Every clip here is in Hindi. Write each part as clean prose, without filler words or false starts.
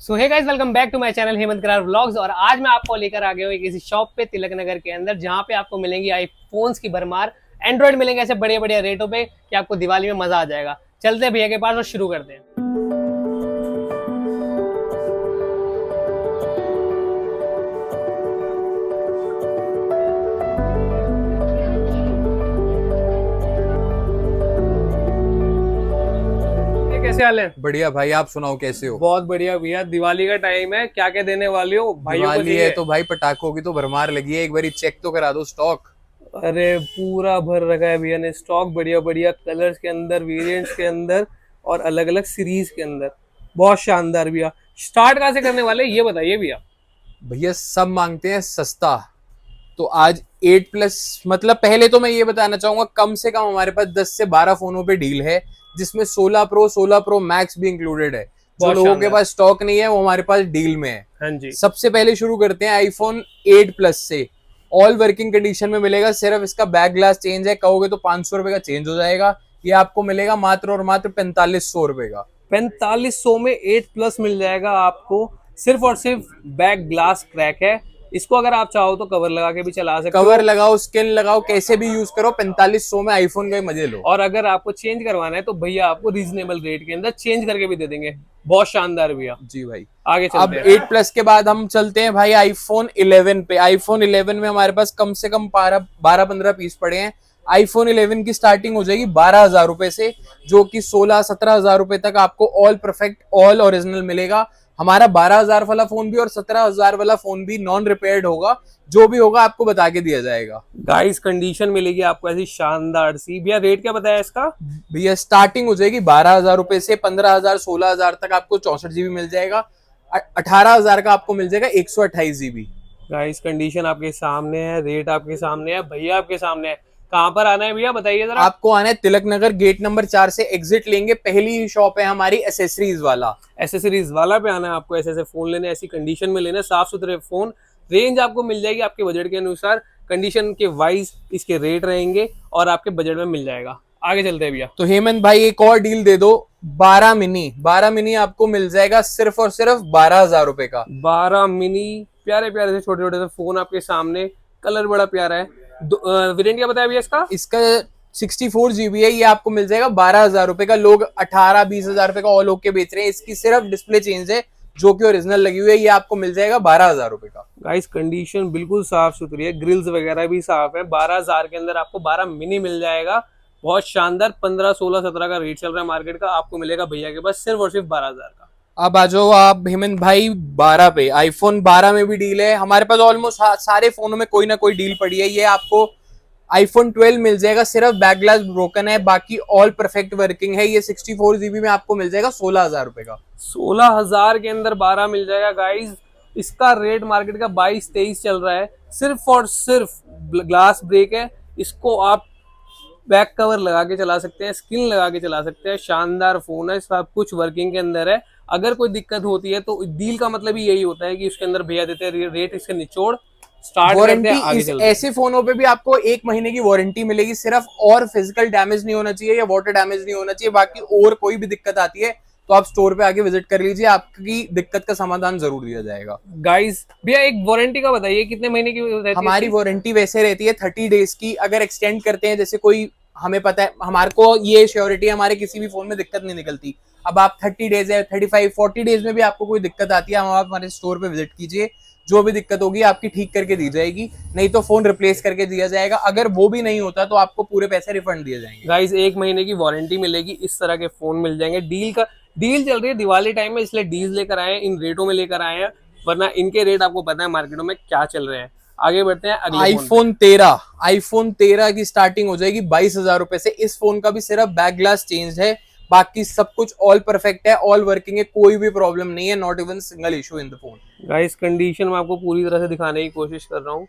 So hey guys, welcome back to my channel Hemant Karar vlogs. और आज मैं आपको लेकर आ गया हूँ एक ऐसी शॉप पे तिलक नगर के अंदर, जहाँ पे आपको मिलेंगी आईफोन्स की भरमार। एंड्रॉइड मिलेंगे ऐसे बढ़िया बढ़िया रेटों पे कि आपको दिवाली में मजा आ जाएगा। चलते हैं भैया के पास और शुरू करते हैं। कैसे हाल है? बढ़िया भाई, आप सुनाओ कैसे हो। बहुत बढ़िया भैया। दिवाली का टाइम है, क्या क्या देने वाले हो भाइयों को? दिवाली है तो भाई पटाखों की तो भरमार लगी है, एक बार चेक तो करा दो स्टॉक। अरे पूरा भर रखा है भैया ने स्टॉक, बढ़िया बढ़िया कलर्स के अंदर, वेरिएंट्स के अंदर और अलग अलग सीरीज के अंदर। बहुत शानदार भैया। स्टार्ट कहाँ से करने वाले ये बताइए भैया। भैया सब मांगते हैं सस्ता, तो आज 8+ मतलब पहले तो मैं ये बताना चाहूंगा, कम से कम हमारे पास 10 से 12 फोनों पे डील है, जिसमें 16 प्रो मैक्स भी इंक्लूडेड है। जो बहुत लोगों के शानदार। पास स्टॉक नहीं है वो हमारे पास डील में है। हाँ जी। सबसे पहले शुरू करते हैं आईफोन 8+ से। ऑल वर्किंग कंडीशन में मिलेगा, सिर्फ इसका बैक ग्लास चेंज है, कहोगे तो 500 रुपए का चेंज हो जाएगा। ये आपको मिलेगा मात्र और मात्र 4500 रुपए का। 4500 में 8+ मिल जाएगा आपको। सिर्फ और सिर्फ बैक ग्लास क्रैक है। इसको अगर आप चाहो तो कवर लगा के भी चला सकते हो। कवर लगाओ, स्किन लगाओ, कैसे भी यूज करो, 4500 में आईफोन का ही मजे लो। और अगर आपको चेंज करवाना है तो भैया आपको रीजनेबल रेट के अंदर चेंज करके भी दे देंगे। बहुत शानदार भैया। जी भाई। आगे अब चलते हैं। 8+ के बाद हम चलते हैं भाई आईफोन 11 पे। आईफोन 11 में हमारे पास कम से कम 12-15 पीस पड़े हैं। आईफोन 11 की स्टार्टिंग हो जाएगी 12,000 रुपए से, जो कि 16-17 हजार रुपए तक आपको ऑल परफेक्ट ऑल ओरिजिनल मिलेगा। हमारा 12,000 वाला फोन भी और 17,000 वाला फोन भी नॉन रिपेयर्ड होगा। जो भी होगा आपको बता के दिया जाएगा। गाइस कंडीशन मिलेगी आपको ऐसी शानदार सी। भैया रेट क्या बताया इसका? भैया स्टार्टिंग हो जाएगी 12,000 रुपए से, 15,000 16,000 तक आपको 64 GB मिल जाएगा। 18,000 का आपको मिल जाएगा 128 GB। गाइस कंडीशन आपके सामने है, रेट आपके सामने है, भैया आपके सामने है। कहाँ पर आना है भैया बताइए जरा। आपको आना है तिलक नगर, गेट नंबर 4 से एग्जिट लेंगे, पहली ही शॉप है हमारी एसेसरीज वाला। एसेसरीज वाला पे आना है आपको। ऐसे ऐसे फोन लेने, ऐसी कंडीशन में लेना, साफ सुथरे फोन। रेंज आपको मिल जाएगी आपके बजट के अनुसार, कंडीशन के वाइज इसके रेट रहेंगे और आपके बजट में मिल जाएगा। आगे चलते हैं भैया। तो हेमंत भाई एक और डील दे दो। 12 मिनी आपको मिल जाएगा सिर्फ और सिर्फ 12,000 रुपए का। 12 मिनी, प्यारे प्यारे से छोटे छोटे से फोन आपके सामने। कलर बड़ा प्यारा है। वेरिएंट क्या बताया भैया इसका? इसका 64 GB है, ये आपको मिल जाएगा 12,000 रुपए का। लोग 18-20 हजार रुपए का ऑल ओके बेच रहे हैं, इसकी सिर्फ डिस्प्ले चेंज है जो कि ओरिजिनल लगी हुई है। ये आपको मिल जाएगा 12,000 रुपए का। गाइस कंडीशन बिल्कुल साफ सुथरी है, ग्रिल्स वगैरह भी साफ है। 12,000 के अंदर आपको 12 मिनी मिल जाएगा। बहुत शानदार। 15, 16, 17 का रेट चल रहा है मार्केट का, आपको मिलेगा भैया के पास सिर्फ और सिर्फ 12,000 का। अब आ जाओ आप हेमंत भाई 12 पे। आईफोन 12 में भी डील है हमारे पास। ऑलमोस्ट सारे फोनों में कोई ना कोई डील पड़ी है। ये आपको आईफोन 12 मिल जाएगा, सिर्फ बैक ग्लास ब्रोकन है, बाकी ऑल परफेक्ट वर्किंग है। ये 64 GB में आपको मिल जाएगा 16,000 रुपए का। 16,000 के अंदर 12 मिल जाएगा गाइस। इसका रेट मार्केट का 22-23 चल रहा है। सिर्फ और सिर्फ ग्लास ब्रेक है। इसको आप बैक कवर लगा के चला सकते हैं, स्क्रीन लगा के चला सकते हैं। शानदार फोन है, सब कुछ वर्किंग के अंदर है। अगर कोई दिक्कत होती है तो डील का मतलब ही यही होता है कि उसके अंदर भैया देते हैं रेट इसके निचोड़। स्टार्ट करते हैं, आगे चलते हैं। ऐसे फोनों पे भी आपको 1 महीने की वारंटी मिलेगी सिर्फ, और फिजिकल डैमेज नहीं होना चाहिए या वाटर डैमेज नहीं होना चाहिए। बाकी और कोई भी दिक्कत आती है तो आप स्टोर पे आके विजिट कर लीजिए, आपकी दिक्कत का समाधान जरूर दिया जाएगा। गाइस भैया एक वारंटी का बताइए, कितने महीने की रहती है? हमारी वारंटी वैसे रहती है 30 डेज की। अगर एक्सटेंड करते हैं, जैसे कोई हमें पता है, हमारे को ये श्योरिटी है हमारे किसी भी फोन में दिक्कत नहीं निकलती। अब आप 30 डेज है, 35-40 डेज में भी आपको कोई दिक्कत आती है, आप हमारे स्टोर पे विजिट कीजिए। जो भी दिक्कत होगी आपकी ठीक करके दी जाएगी, नहीं तो फोन रिप्लेस करके दिया जाएगा। अगर वो भी नहीं होता तो आपको पूरे पैसे रिफंड दिए जाएंगे। गाइस 1 महीने की वारंटी मिलेगी, इस तरह के फोन मिल जाएंगे। डील चल रही है दिवाली टाइम में, इसलिए डील लेकर आए हैं, इन रेटों में लेकर आए हैं, वरना इनके रेट आपको पता है मार्केटों में क्या चल रहे हैं। आगे बढ़ते हैं अगले आईफोन 13 की स्टार्टिंग हो जाएगी 22,000 रुपए से। इस फोन का भी सिर्फ बैक ग्लास चेंज है, बाकी सब कुछ ऑल परफेक्ट है, ऑल वर्किंग है, कोई भी प्रॉब्लम नहीं है, not even single issue in the phone. Guys condition में आपको पूरी तरह से दिखाने की कोशिश कर रहा हूँ,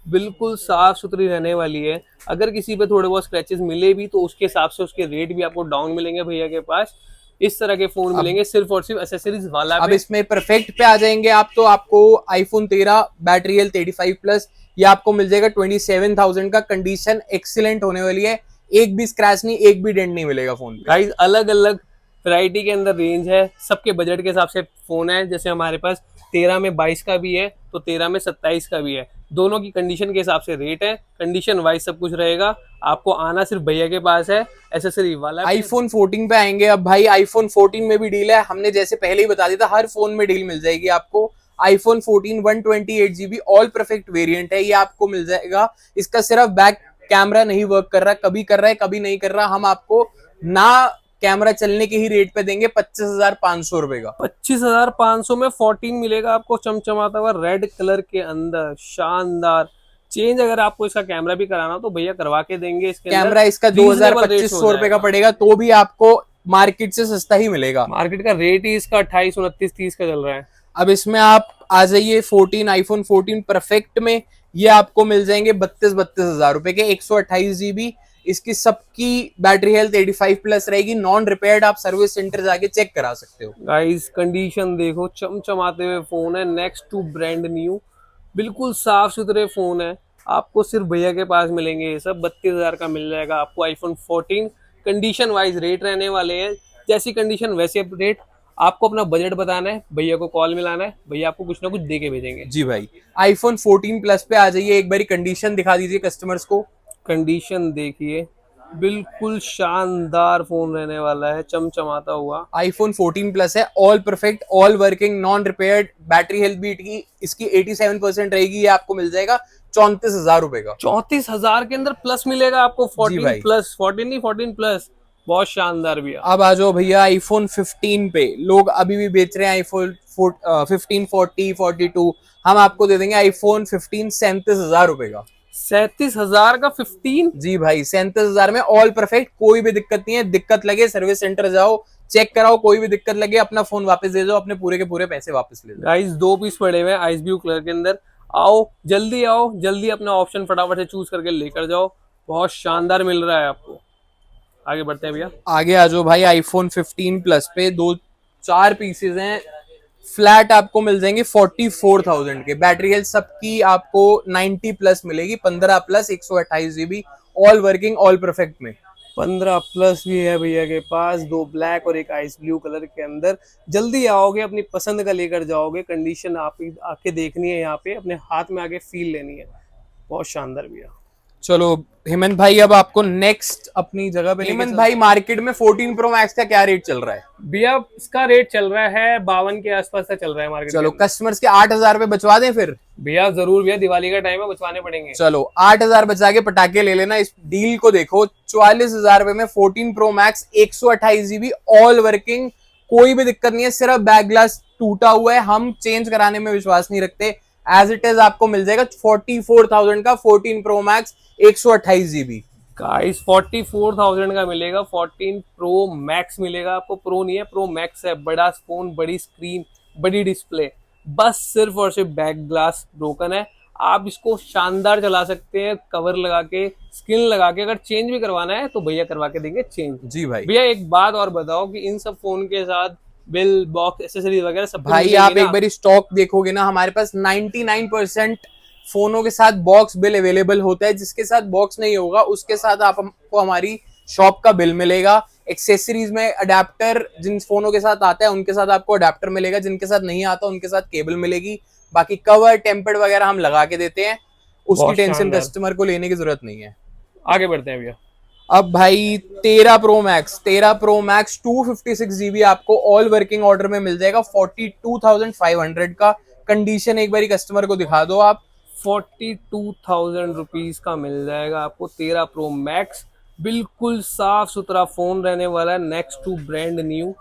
बिल्कुल साफ सुथरी रहने वाली है। अगर किसी पे थोड़े बहुत स्क्रैचेस मिले भी तो उसके हिसाब से उसके रेट भी आपको डाउन मिलेंगे भैया के पास। इस तरह के फोन मिलेंगे सिर्फ और सिर्फ एसेसरीज वाला अब पे। इसमें परफेक्ट पे आ जाएंगे आप, तो आपको आईफोन 13 बैटरी हेल्थ 85+, ये आपको मिल जाएगा 27,000 का। कंडीशन एक्सीलेंट होने वाली है, एक भी स्क्रैच नहीं, एक भी डेंट नहीं मिलेगा फोन पे। गाइस अलग अलग वैरायटी के अंदर रेंज है, सबके बजट के हिसाब से फोन है। जैसे हमारे पास 13 में 22 का भी है, तो 13 में 27 का भी है। दोनों की कंडीशन के हिसाब से रेट है, कंडीशन वाइज सब कुछ रहेगा। आपको आना सिर्फ भैया के पास है, एसेसरी वाला। आईफोन 14 पे आएंगे अब भाई। आईफोन 14 में भी डील है, हमने जैसे पहले ही बता दिया था, हर फोन में डील मिल जाएगी आपको। IPhone 14 128GB all perfect variant है, ये आपको मिल जाएगा। इसका सिर्फ बैक कैमरा नहीं वर्क कर रहा, कभी कर रहा है कभी नहीं कर रहा। हम आपको ना कैमरा चलने के ही रेट पे देंगे 25,500 रुपए का। 25,500 में 14 मिलेगा आपको, चमचमाता हुआ रेड कलर के अंदर, शानदार। चेंज अगर आपको इसका कैमरा भी कराना तो भैया करवा के देंगे। इसके कैमरा इसका 2,000-2,500 रुपए का पड़ेगा, तो भी आपको मार्केट से सस्ता ही मिलेगा। मार्केट का रेट ही इसका 28, 29, 30 का चल रहा है। अब इसमें आप आ जाइए 14, आईफोन 14 परफेक्ट में, ये आपको मिल जाएंगे 32 हजार रुपए के, 128GB। इसकी सबकी बैटरी हेल्थ 85+ रहेगी, नॉन रिपेयर्ड। आप सर्विस सेंटर जाके चेक करा सकते हो। गाइस कंडीशन देखो, चमचमाते हुए फोन है, नेक्स्ट टू ब्रांड न्यू, बिल्कुल साफ सुथरे फोन है। आपको सिर्फ भैया के पास मिलेंगे ये सब। 32,000 का मिल जाएगा आपको आईफोन 14। कंडीशन वाइज रेट रहने वाले हैं, जैसी कंडीशन वैसे रेट। आपको अपना बजट बताना है, भैया को कॉल मिलाना है, भैया आपको कुछ ना कुछ दे के भेजेंगे। जी भाई, आईफोन 14 प्लस पे आ जाइए, एक बारी कंडीशन दिखा दीजिए कस्टमर्स को। कंडीशन देखिए, बिल्कुल शानदार फोन रहने वाला है, चमचमाता हुआ। आईफोन 14 प्लस है, all perfect, all working, non repaired. Battery health भी इसकी 87% रहेगी। ये आपको मिल जाएगा 34,000 रुपए का। 34,000 के अंदर प्लस मिलेगा आपको, 14 भाई। प्लस, 14 नहीं 14 प्लस। बहुत शानदार भैया। अब आ जाओ भैया आईफोन 15 पे। लोग अभी भी बेच रहे हैं आईफोन 15, 40, 42। हम आपको दे देंगे आईफोन 15 37,000 रुपए का। 37,000 का 15? जी भाई, 37,000 में ऑल परफेक्ट, कोई भी दिक्कत नहीं है। दिक्कत लगे सर्विस सेंटर जाओ, चेक कराओ, कोई भी दिक्कत लगे अपना फोन वापस दे दो, अपने पूरे के पूरे पैसे वापस ले जाओ। गाइस 2 पीस पड़े हुए हैं आइस ब्लू कलर के अंदर। आओ जल्दी अपना ऑप्शन फटाफट से चूज करके लेकर जाओ, बहुत शानदार मिल रहा है आपको। आगे बढ़ते हैं भैया। आगे आ जाओ भाई, आईफोन 15 प्लस पे 4 पीसेज हैं, फ्लैट आपको मिल जाएंगे 44,000 के। बैटरी हेल्थ सबकी आपको 90+ मिलेगी, 15+ 128GB, all working, all perfect में। 15 प्लस भी है भैया के पास, 2 ब्लैक और एक आइस ब्लू कलर के अंदर। जल्दी आओगे, अपनी पसंद का लेकर जाओगे। कंडीशन आप आके देखनी है, यहाँ पे अपने हाथ में आके फील लेनी है। बहुत शानदार भैया। चलो हेमंत भाई, अब आपको नेक्स्ट अपनी जगह पे। हेमंत भाई, मार्केट में 14 प्रो मैक्स का क्या रेट चल रहा है? भैया इसका रेट चल रहा है 52 के आसपास का चल रहा है मार्केट। चलो कस्टमर्स के 8,000 रुपए बचवा दें फिर। भैया जरूर भैया, दिवाली का टाइम है, बचवाने पड़ेंगे। चलो 8,000 बचा के पटाखे ले लेना। इस डील को देखो, 44,000 रुपए में 14 pro max, 128GB, all working, कोई भी दिक्कत नहीं है। सिर्फ बैक ग्लास टूटा हुआ है, हम चेंज कराने में विश्वास नहीं रखते। एज इट इज आपको मिल जाएगा 44,000 का 14 प्रो मैक्स, 128GB। गाइस 44,000 का मिलेगा। 14 प्रो मैक्स मिलेगा आपको। प्रो नहीं है, प्रो मैक्स है। बड़ा फोन, बड़ी स्क्रीन, बड़ी डिस्प्ले, बस सिर्फ और सिर्फ बैक ग्लास ब्रोकन है। आप इसको शानदार चला सकते हैं, कवर लगा के, स्क्रीन लगा के। अगर चेंज भी करवाना है तो भैया करवा के देंगे चेंज। जी भाई। भैया एक बात और बताओ कि इन सब फोन के साथ बिल, बॉक्स, एसेसरीज वगैरह सब भाई आप एक बार स्टॉक देखोगे ना, हमारे पास 99% फोनों के साथ बॉक्स बिल अवेलेबल होता है। जिसके साथ बॉक्स नहीं होगा उसके साथ आपको हमारी शॉप का बिल मिलेगा। एक्सेसरीज में अडेप्टर जिन फोनों के साथ आता है उनके साथ आपको अडेप्टर मिलेगा, जिनके साथ नहीं आता उनके साथ केबल मिलेगी। बाकी कवर, टेम्पर्ड वगैरह हम लगा के देते हैं, उसकी टेंशन कस्टमर को लेने की जरूरत नहीं है। आगे बढ़ते हैं भैया। अब भाई 13 प्रो मैक्स 256GB आपको ऑल वर्किंग ऑर्डर में मिल जाएगा 42,500 का। कंडीशन एक बारी कस्टमर को दिखा दो आप। 42,000 रुपीज का मिल जाएगा आपको 13 प्रो मैक्स। बिल्कुल साफ सुथरा फोन रहने वाला है, नेक्स्ट टू ब्रांड न्यू।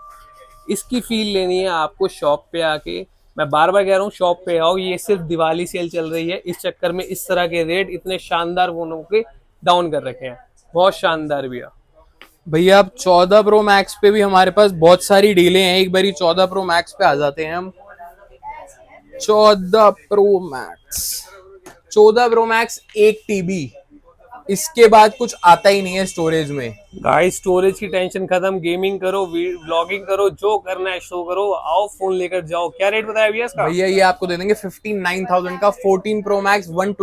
इसकी फील लेनी है आपको शॉप पे आके। मैं बार बार कह रहा हूँ शॉप पे आओ, ये सिर्फ दिवाली सेल चल रही है, इस चक्कर में इस तरह के रेट इतने शानदार फोनों के डाउन कर रखे हैं। बहुत शानदार भैया। भैया अब 14 प्रो मैक्स पे भी हमारे पास बहुत सारी डीलें हैं। एक बारी 14 प्रो मैक्स पे आ जाते हैं हम। 14 प्रो मैक्स 1 TB, इसके बाद कुछ आता ही नहीं है स्टोरेज में। गाइस स्टोरेज की टेंशन खत्म, गेमिंग करो, व्लॉगिंग करो, जो करना है शो करो, आओ फोन लेकर जाओ। क्या रेट बताया भैया इसका? भैया ये आपको दे देंगे 59,000 का 14 प्रो मैक्स 1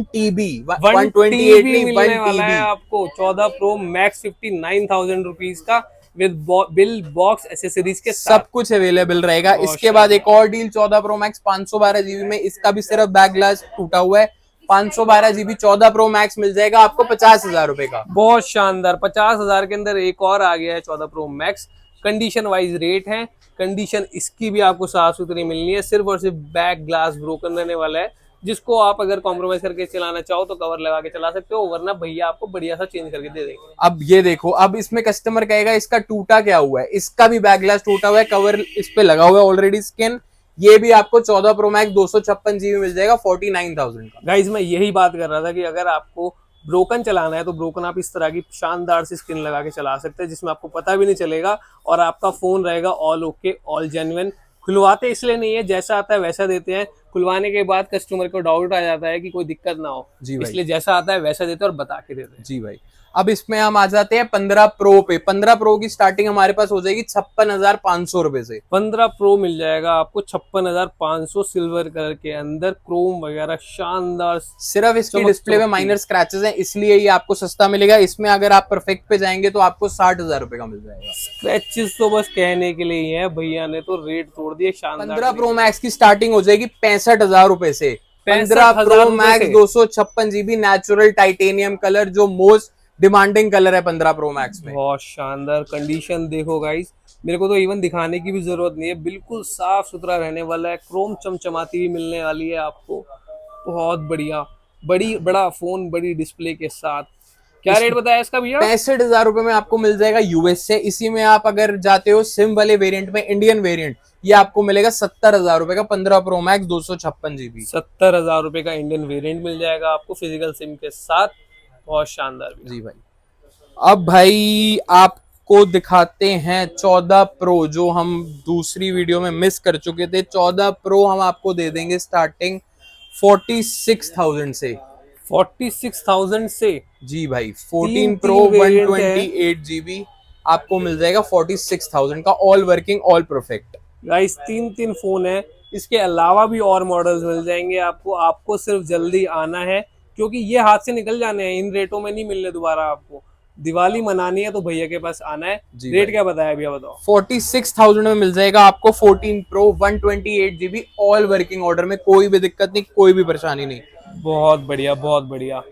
TB, 128 नहीं 1 TB आपको। 14 प्रो मैक्स 59,000 रुपीज का विद बिल बॉक्स एसेसरीज के साथ। सब कुछ अवेलेबल रहेगा। बहुत इसके बाद एक और डील 14 प्रो मैक्स 512 जीबी में, इसका भी सिर्फ बैक ग्लास टूटा हुआ है। 512 जीबी 14 प्रो मैक्स मिल जाएगा आपको 50,000 रुपए का। बहुत शानदार, 50,000 के अंदर एक और आ गया है 14 pro max. Condition wise rate है, कंडीशन इसकी भी आपको साफ सुथरी मिलनी है। सिर्फ और सिर्फ बैक ग्लास ब्रोकन रहने वाला है, जिसको आप अगर कॉम्प्रोमाइज करके चलाना चाहो तो कवर लगा के चला सकते हो, वरना भैया आपको बढ़िया सा चेंज करके दे देंगे। अब ये देखो, अब इसमें कस्टमर कहेगा इसका टूटा क्या हुआ है, इसका भी बैक ग्लास टूटा हुआ है, कवर इस पे लगा हुआ है ऑलरेडी स्किन। ये भी आपको 14 प्रो मैक्स 256 जीबी मिल जाएगा 49,000 का। गाइज मैं यही बात कर रहा था कि अगर आपको ब्रोकन चलाना है तो ब्रोकन आप इस तरह की शानदार सी स्क्रीन लगा के चला सकते हैं, जिसमें आपको पता भी नहीं चलेगा और आपका फोन रहेगा ऑल ओके ऑल जेन्युइन। खुलवाते इसलिए नहीं है, जैसा आता है वैसा देते हैं। खुलवाने के बाद कस्टमर को डाउट आ जाता है कि कोई दिक्कत ना हो, जी भाई। इसलिए जैसा आता है वैसा देते हैं और बता के देते हैं। जी भाई। अब इसमें हम आ जाते हैं 15 प्रो पे। 15 प्रो की स्टार्टिंग हमारे पास हो जाएगी 56,500 रुपए से। 15 प्रो मिल जाएगा आपको 56,500 सिल्वर कलर के अंदर, क्रोम वगैरह शानदार। सिर्फ इसकी चमक डिस्प्ले में चमकती माइनर स्क्रैचेस हैं, इसलिए ये आपको सस्ता मिलेगा। इसमें अगर आप परफेक्ट पे जाएंगे तो आपको 60,000 रुपए का मिल जाएगा। स्क्रैचेस तो बस कहने के लिए ही है, भैया ने तो रेट तोड़ दिए शानदार। 15 प्रो मैक्स की स्टार्टिंग हो जाएगी 65,000 रुपए से। 15 pro max 256 GB natural titanium colour, जो मोस्ट डिमांडिंग कलर है 15 प्रो मैक्स में। बहुत शानदार कंडीशन देखो गाइस, मेरे को तो इवन दिखाने की भी जरूरत नहीं है, बिल्कुल साफ सुथरा रहने वाला है। क्रोम चमचमाती भी मिलने वाली है आपको। बहुत बढ़िया, बड़ा फोन, बड़ी डिस्प्ले के साथ। क्या रेट बताया इसका भैया? 65,000 रुपए में आपको मिल जाएगा यूएस से। इसी में आप अगर जाते हो सिम वाले वेरिएंट में, इंडियन वेरिएंट, ये आपको मिलेगा 70,000 रुपए का 15 प्रो मैक्स 256 जीबी। 70,000 रुपए का इंडियन वेरिएंट मिल जाएगा आपको फिजिकल सिम के साथ। बहुत शानदार भी। जी भाई। अब भाई आपको दिखाते हैं 14 प्रो, जो हम दूसरी वीडियो में मिस कर चुके थे। 14 प्रो हम आपको दे देंगे स्टार्टिंग 46,000 से। 46,000 से? जी भाई। 14 प्रो तीन वेरिएंट 128 जीबी आपको मिल जाएगा 46,000 का, all working all perfect. Guys तीन फोन है, इसके अलावा भी और मॉडल्स मिल जाएंगे आपको। आपको सिर्फ जल्दी आना है, क्योंकि ये हाथ से निकल जाने हैं, इन रेटों में नहीं मिलने दोबारा आपको। दिवाली मनानी है तो भैया के पास आना है। रेट क्या बताया भैया, बताओ? 46,000 में मिल जाएगा आपको 14 pro 128 GB, all working order में, कोई भी दिक्कत नहीं, कोई भी परेशानी नहीं। बहुत बढ़िया, बहुत बढ़िया।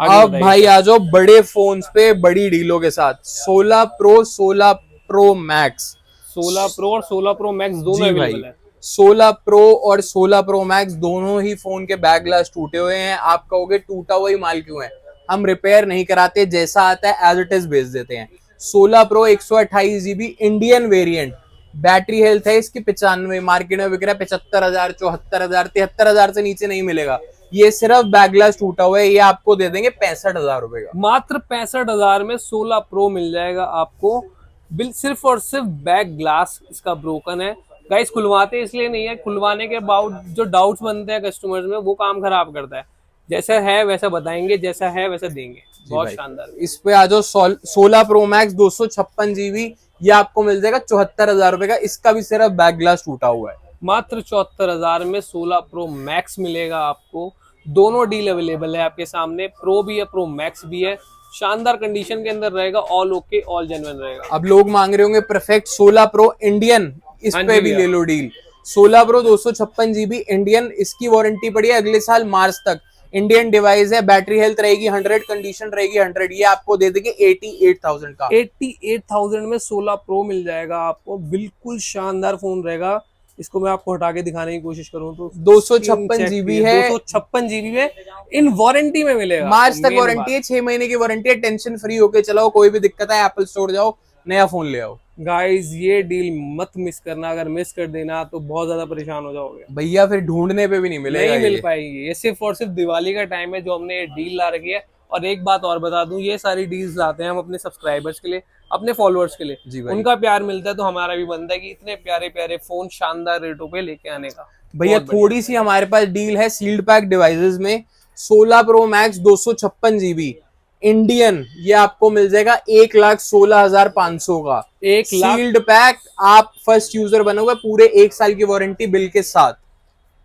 अब भाई आ जाओ बड़े फोन्स पे बड़ी डीलों के साथ। 16 प्रो 16 प्रो मैक्स 16 प्रो और 16 प्रो मैक्स दोनों अवेलेबल है। 16 प्रो और 16 प्रो मैक्स दोनों ही फोन के बैक ग्लास टूटे हुए हैं। आप कहोगे टूटा हुआ ही माल क्यों है? हम रिपेयर नहीं कराते, जैसा आता है एज इट इज भेज देते हैं। 16 pro 128 GB Indian variant, battery health है इसकी 95, मार्केट में बिक रहा है 75,000, 74,000, 73,000 से नीचे नहीं मिलेगा। ये सिर्फ बैक ग्लास टूटा हुआ है, ये आपको दे देंगे 65,000 रुपए का। मात्र 65,000 में 16 प्रो मिल जाएगा आपको। बिल सिर्फ और सिर्फ बैक ग्लास इसका ब्रोकन है। गाइस खुलवाते इसलिए नहीं है, खुलवाने के बाद जो डाउट्स बनते हैं कस्टमर्स में, वो काम खराब करता है। जैसा है वैसा बताएंगे, जैसा है वैसा देंगे। बहुत शानदार। इस पे आ जाओ 16 प्रो मैक्स 256 जीबी, ये आपको मिल जाएगा 74,000 रुपए का। इसका भी सिर्फ बैक ग्लास टूटा हुआ है। मात्र 74,000 में 16 प्रो मैक्स मिलेगा आपको। दोनों डील अवेलेबल है आपके सामने, प्रो भी है प्रो मैक्स भी है। शानदार कंडीशन के अंदर रहेगा, ऑल ओके ऑल जेन्युइन रहेगा। अब लोग मांग रहे होंगे परफेक्ट 16 प्रो इंडियन, इस पे भी ले लो डील। 16 प्रो 256 जीबी इंडियन, इसकी वारंटी पड़ी है अगले साल मार्च तक। इंडियन डिवाइस है, बैटरी हेल्थ रहेगी 100, कंडीशन रहेगी 100। ये आपको दे देंगे 88,000 का। 88,000 में 16 प्रो मिल जाएगा आपको। बिल्कुल शानदार फोन रहेगा। इसको मैं आपको हटा के दिखाने की कोशिश करूं तो 256 जीबी है, 256 जीबी में इन वारंटी में मिलेगा। मार्च तक वारंटी है, 6 महीने की वारंटी है। टेंशन फ्री होके चलाओ, कोई भी दिक्कत है एप्पल स्टोर जाओ, नया फोन ले आओ। गाइस ये डील मत मिस करना, अगर मिस कर देना तो बहुत ज्यादा परेशान हो जाओगे भैया, फिर ढूंढने पे भी नहीं मिलेगा, नहीं मिल पाएगी। ये सिर्फ और सिर्फ दिवाली का टाइम है जो हमने ये डील ला रखी है। और एक बात और बता दूं, ये सारी डील्स लाते हैं हम अपने सब्सक्राइबर्स के लिए, अपने फॉलोअर्स के लिए। जी भाई। उनका प्यार मिलता है तो हमारा भी बनता है कि इतने प्यारे प्यारे फोन शानदार रेटों पे लेके आने का। भैया थोड़ी सी हमारे पास डील है सील्ड पैक डिवाइसेस में। 16 प्रो मैक्स 256 जीबी इंडियन, ये आपको मिल जाएगा 1,16,500 का। 1,00,000 सील्ड पैक, आप फर्स्ट यूजर बनोगे, पूरे 1 साल की वारंटी बिल के साथ।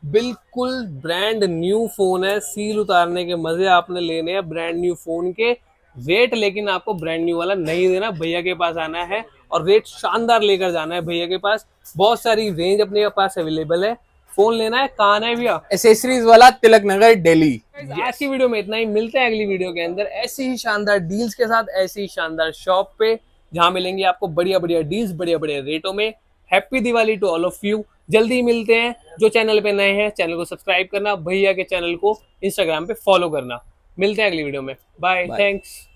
बिल्कुल ब्रांड न्यू फोन है, सील उतारने के मजे आपने लेने हैं ब्रांड न्यू फोन के। रेट लेकिन आपको ब्रांड न्यू वाला नहीं देना, भैया के पास आना है और रेट शानदार लेकर जाना है भैया के पास। बहुत सारी रेंज अपने पास अवेलेबल है। फोन लेना है, कहाँ आना है भैया? एसेसरीज वाला, तिलक नगर, दिल्ली। आज की वीडियो में इतना ही, मिलते हैं अगली वीडियो के अंदर ऐसी ही शानदार डील्स के साथ, ऐसी ही शानदार शॉप पे जहां मिलेंगे आपको बढ़िया बढ़िया डील्स बढ़िया बढ़िया रेटों में। Happy Diwali to all of you. जल्दी मिलते हैं। जो चैनल पे नए हैं चैनल को सब्सक्राइब करना, भैया के चैनल को इंस्टाग्राम पे फॉलो करना। मिलते हैं अगली वीडियो में। Bye, thanks.